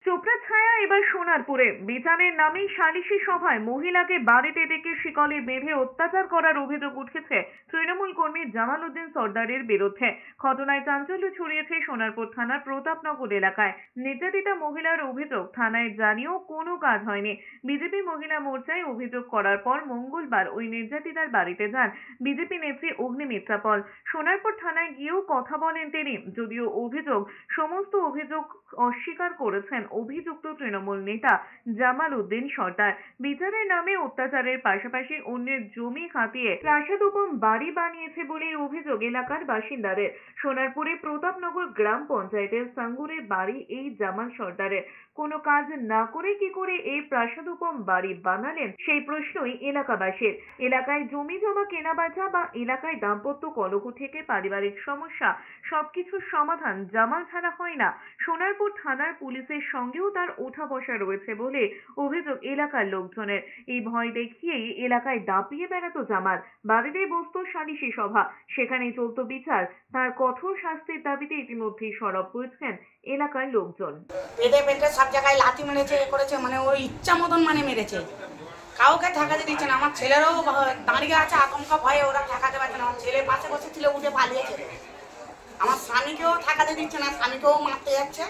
চোপড়া ছায়া এবার সোনারপুরে বিচারের নামে সালিশি সভায় মহিলাকে বাড়িতে ডেকে শিকলে বেঁধে অত্যাচার করার অভিযোগ উঠেছে তৃণমূল কর্মী জামাল উদ্দিন সর্দারের বিরুদ্ধে। ঘটনায় চাঞ্চল্য ছড়িয়েছে সোনারপুর থানার প্রতাপনগর এলাকায়। নির্যাতিতা মহিলার অভিযোগ, থানায় জানিয়েও কোনো কাজ হয়নি। বিজেপি মহিলা মোর্চায় অভিযোগ করার পর মঙ্গলবার ওই নির্যাতিতার বাড়িতে যান বিজেপি নেত্রী অগ্নিমিত্রা পল। সোনারপুর থানায় গিয়েও কথা বলেন তিনি, যদিও সমস্ত অভিযোগ অস্বীকার করেছেন অভিযুক্ত তৃণমূল নেতা জামাল উদ্দিন সর্দার। বিচারের নামে অত্যাচারের পাশাপাশি অন্যের জমি হাতিয়ে প্রাসাদোপম বাড়ি বানিয়েছে বলে অভিযোগ এলাকার বাসিন্দাদের। সোনারপুরে প্রতাপনগর গ্রাম পঞ্চায়েতের সাঙ্গুরে বাড়ি এই জামাল সর্দারের। কোনো কাজ না করে কি করে এই প্রাসাদোপম বাড়ি বানালেন সেই প্রশ্নই এলাকাবাসীর। এলাকায় জমি জমা কেনাবেচা বা এলাকায় দাম্পত্য কলহ থেকে পারিবারিক সমস্যা, সবকিছুর সমাধান জামাল ছাড়া হয় না। সোনারপুর থানার পুলিশের সঙ্গেও তার ওঠা বসা রয়েছে বলে অভিযোগ এলাকার লোকজনের। এই ভয় দেখিয়েই এলাকায় দাপিয়ে বেড়াতো জামাল। বাড়িতে বসতো সালিশি সভা, সেখানেই চলতো বিচার। তার কঠোর শাস্তির দাবিতে ইতিমধ্যেই সরব হয়েছেন এলাকার লোকজন। পেটে পেটে সব জায়গায় লাথি মেরেছে, করেছে, মানে ওই ইচ্ছা মতন মেরেছে। কাউকে ঠেকাতে দিচ্ছে না। আমার ছেলেরও দাঁড়িয়ে আছে আতঙ্ক ভয়ে, ওরা ঠেকাতে পারছে না। আমার ছেলে পাশে বসে ছিল, উঠে পালিয়েছে। আমার স্বামীকেও ঠেকাতে দিচ্ছে না, স্বামীকেও মারতে যাচ্ছে।